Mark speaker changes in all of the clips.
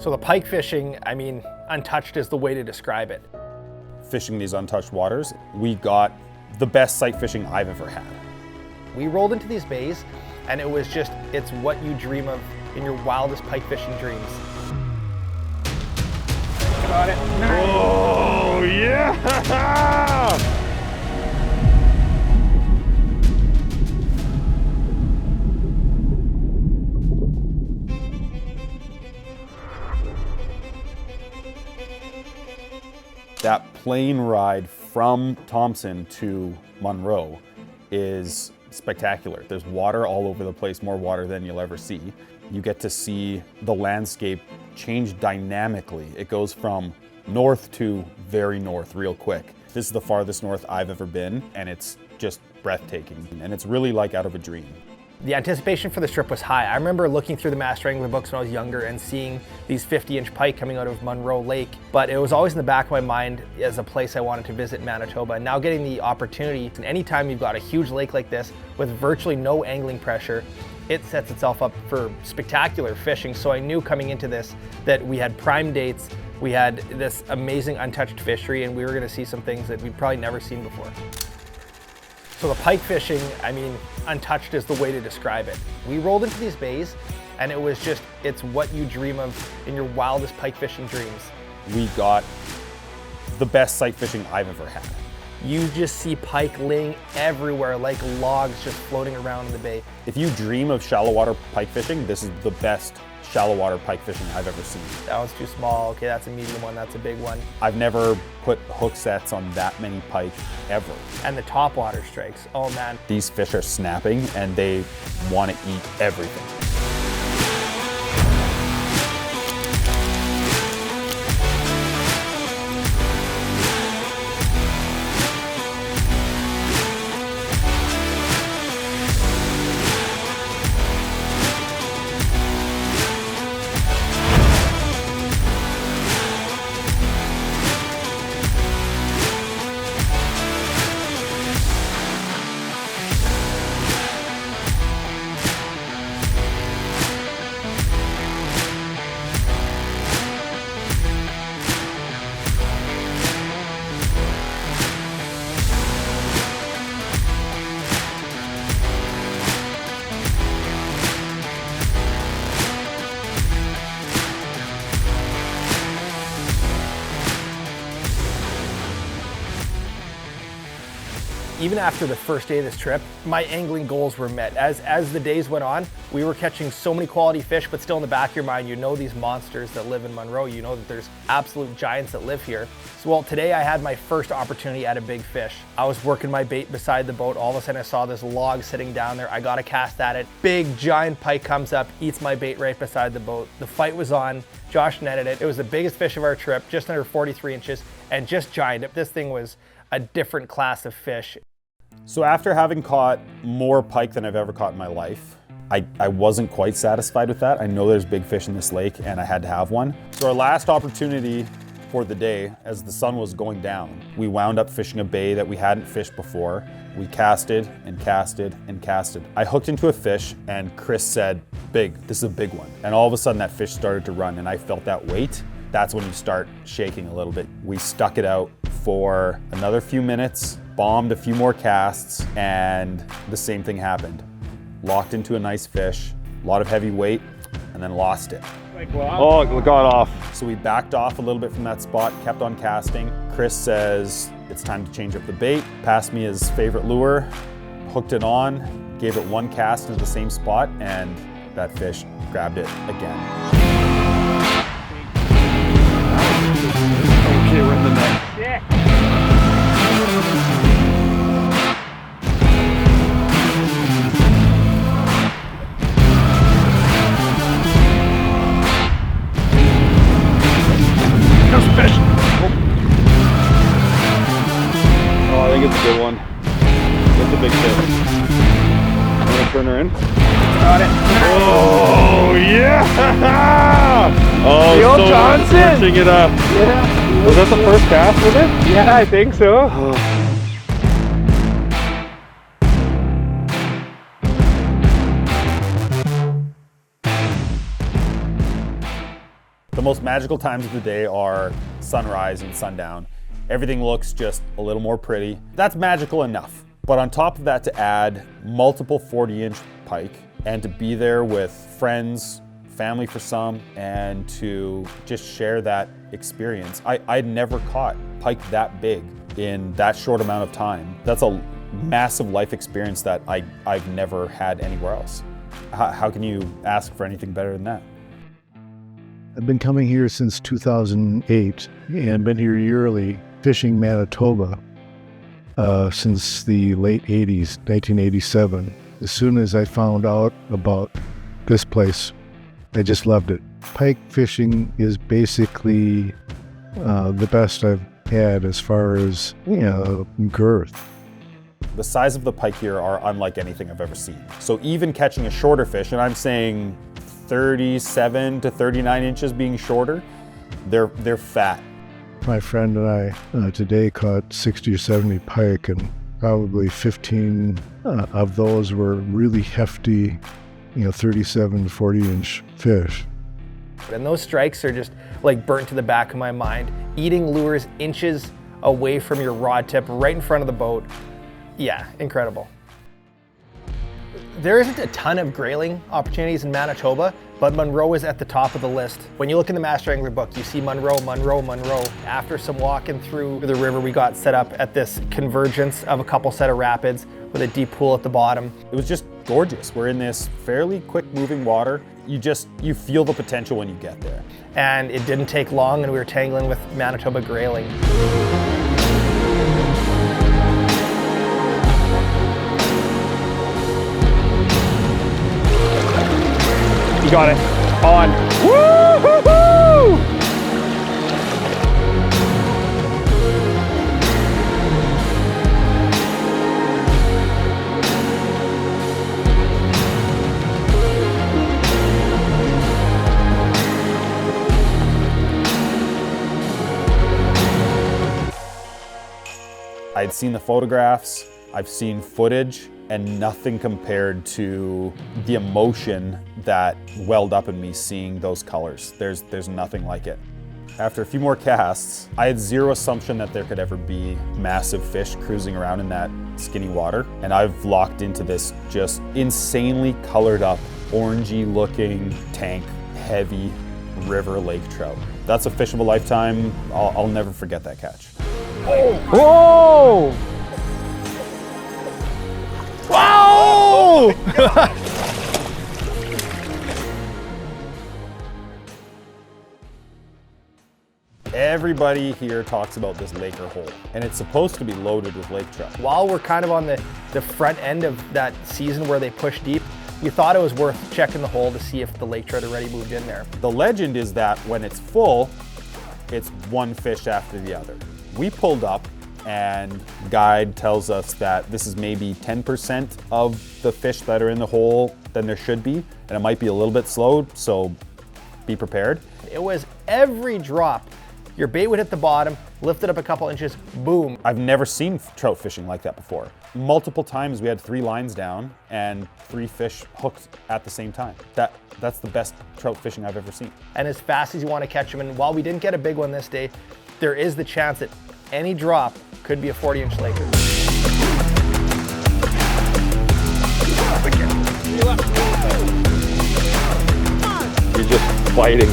Speaker 1: So the pike fishing, I mean, untouched is the way to describe it.
Speaker 2: Fishing these untouched waters, we got the best sight fishing I've ever had.
Speaker 1: We rolled into these bays and it was just, it's what you dream of in your wildest pike fishing dreams. Got it. Nice.
Speaker 2: Oh, yeah! That plane ride from Thompson to Munroe is spectacular. There's water all over the place, more water than you'll ever see. You get to see the landscape change dynamically. It goes from north to very north real quick. This is the farthest north I've ever been, and it's just breathtaking. And it's really like out of a dream.
Speaker 1: The anticipation for this trip was high. I remember looking through the Master Angler books when I was younger and seeing these 50-inch pike coming out of Munroe Lake, but it was always in the back of my mind as a place I wanted to visit in Manitoba. And now getting the opportunity, and anytime you've got a huge lake like this with virtually no angling pressure, it sets itself up for spectacular fishing. So I knew coming into this that we had prime dates, we had this amazing untouched fishery, and we were gonna see some things that we'd probably never seen before. So the pike fishing, I mean, untouched is the way to describe it. We rolled into these bays and it was just, it's what you dream of in your wildest pike fishing dreams.
Speaker 2: We got the best sight fishing I've ever had.
Speaker 1: You just see pike laying everywhere like logs just floating around in the bay.
Speaker 2: If you dream of shallow water pike fishing, this is the best shallow water pike fishing I've ever seen.
Speaker 1: That one's too small. Okay, that's a medium one, that's a big one.
Speaker 2: I've never put hook sets on that many pike ever.
Speaker 1: And the top water strikes, oh man.
Speaker 2: These fish are snapping and they want to eat everything.
Speaker 1: Even after the first day of this trip, my angling goals were met. As the days went on, we were catching so many quality fish, but still in the back of your mind, you know these monsters that live in Munroe. You know that there's absolute giants that live here. So, well, today I had my first opportunity at a big fish. I was working my bait beside the boat. All of a sudden I saw this log sitting down there. I got a cast at it. Big giant pike comes up, eats my bait right beside the boat. The fight was on. Josh netted it. It was the biggest fish of our trip, just under 43 inches, and just giant. This thing was a different class of fish.
Speaker 2: So after having caught more pike than I've ever caught in my life, I wasn't quite satisfied with that. I know there's big fish in this lake and I had to have one. So our last opportunity for the day, as the sun was going down, we wound up fishing a bay that we hadn't fished before. We casted and casted and casted. I hooked into a fish and Chris said, "Big, this is a big one." And all of a sudden that fish started to run and I felt that weight. That's when you start shaking a little bit. We stuck it out for another few minutes, bombed a few more casts, and the same thing happened. Locked into a nice fish, a lot of heavy weight, and then lost it. Oh, it got off. So we backed off a little bit from that spot, kept on casting. Chris says it's time to change up the bait, passed me his favorite lure, hooked it on, gave it one cast into the same spot, and that fish grabbed it again. Okay, we're in the net.
Speaker 1: Yeah.
Speaker 2: Fish. Oh, I think it's a good one. It's a big fish. I'm gonna turn her in.
Speaker 1: Got it.
Speaker 2: Oh, yeah! Oh,
Speaker 1: The old
Speaker 2: so
Speaker 1: Johnson!
Speaker 2: Switching it up.
Speaker 1: Yeah.
Speaker 2: Was that the first cast with it?
Speaker 1: Yeah, I think so.
Speaker 2: Oh. The most magical times of the day are sunrise and sundown. Everything looks just a little more pretty. That's magical enough. But on top of that, to add multiple 40-inch pike and to be there with friends, family for some, and to just share that experience. I'd never caught pike that big in that short amount of time. That's a massive life experience that I've never had anywhere else. How can you ask for anything better than that?
Speaker 3: I've been coming here since 2008 and been here yearly fishing Manitoba since the late 80s, 1987. As soon as I found out about this place, I just loved it. Pike fishing is basically the best I've had as far as, girth.
Speaker 2: The size of the pike here are unlike anything I've ever seen. So even catching a shorter fish, and I'm saying 37 to 39 inches being shorter, they're fat.
Speaker 3: My friend and I today caught 60 or 70 pike, and probably 15 of those were really hefty, 37 to 40-inch fish.
Speaker 1: And those strikes are just like burnt to the back of my mind. Eating lures inches away from your rod tip, right in front of the boat. Yeah, incredible. There isn't a ton of grayling opportunities in Manitoba, but Munroe is at the top of the list. When you look in the Master Angler book, you see Munroe, Munroe, Munroe. After some walking through the river, we got set up at this convergence of a couple set of rapids with a deep pool at the bottom.
Speaker 2: It was just gorgeous. We're in this fairly quick moving water. You feel the potential when you get there.
Speaker 1: And it didn't take long and we were tangling with Manitoba grayling. You got it. On. Woo-hoo-hoo!
Speaker 2: I'd seen the photographs, I've seen footage, and nothing compared to the emotion that welled up in me seeing those colors. There's nothing like it. After a few more casts, I had zero assumption that there could ever be massive fish cruising around in that skinny water. And I've locked into this just insanely colored up, orangey looking tank, heavy river lake trout. That's a fish of a lifetime. I'll never forget that catch.
Speaker 1: Whoa! Wow!
Speaker 2: Everybody here talks about this Laker hole, and it's supposed to be loaded with lake trout.
Speaker 1: While we're kind of on the front end of that season where they push deep, we thought it was worth checking the hole to see if the lake trout already moved in there.
Speaker 2: The legend is that when it's full, it's one fish after the other. We pulled up, and guide tells us that this is maybe 10% of the fish that are in the hole than there should be, and it might be a little bit slow, so be prepared.
Speaker 1: It was every drop. Your bait would hit the bottom, lift it up a couple inches, boom.
Speaker 2: I've never seen trout fishing like that before. Multiple times we had 3 lines down and 3 fish hooked at the same time. That's the best trout fishing I've ever seen.
Speaker 1: And as fast as you want to catch them, and while we didn't get a big one this day, there is the chance that any drop could be a 40-inch laker.
Speaker 2: You're just fighting.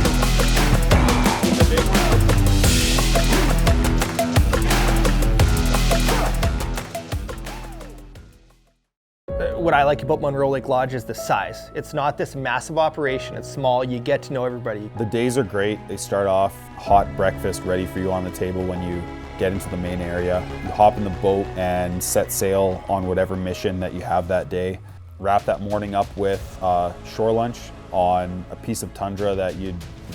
Speaker 1: What I like about Munroe Lake Lodge is the size. It's not this massive operation, it's small, you get to know everybody.
Speaker 2: The days are great. They start off hot breakfast ready for you on the table when you get into the main area. You hop in the boat and set sail on whatever mission that you have that day. Wrap that morning up with shore lunch on a piece of tundra that you'd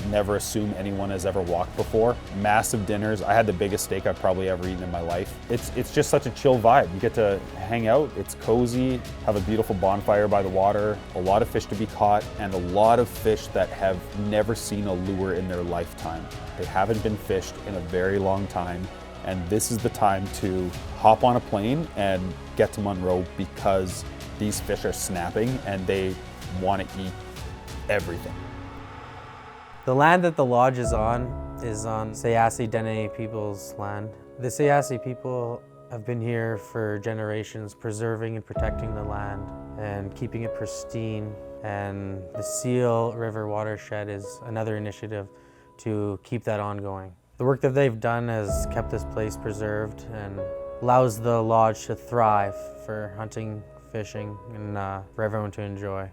Speaker 2: never assume anyone has ever walked before. Massive dinners. I had the biggest steak I've probably ever eaten in my life. It's just such a chill vibe. You get to hang out, it's cozy, have a beautiful bonfire by the water, a lot of fish to be caught, and a lot of fish that have never seen a lure in their lifetime. They haven't been fished in a very long time, and this is the time to hop on a plane and get to Munroe because these fish are snapping and they want to eat everything.
Speaker 4: The land that the lodge is on Sayassi Dene people's land. The Sayassi people have been here for generations, preserving and protecting the land and keeping it pristine. And the Seal River watershed is another initiative to keep that ongoing. The work that they've done has kept this place preserved and allows the lodge to thrive for hunting, fishing, and for everyone to enjoy.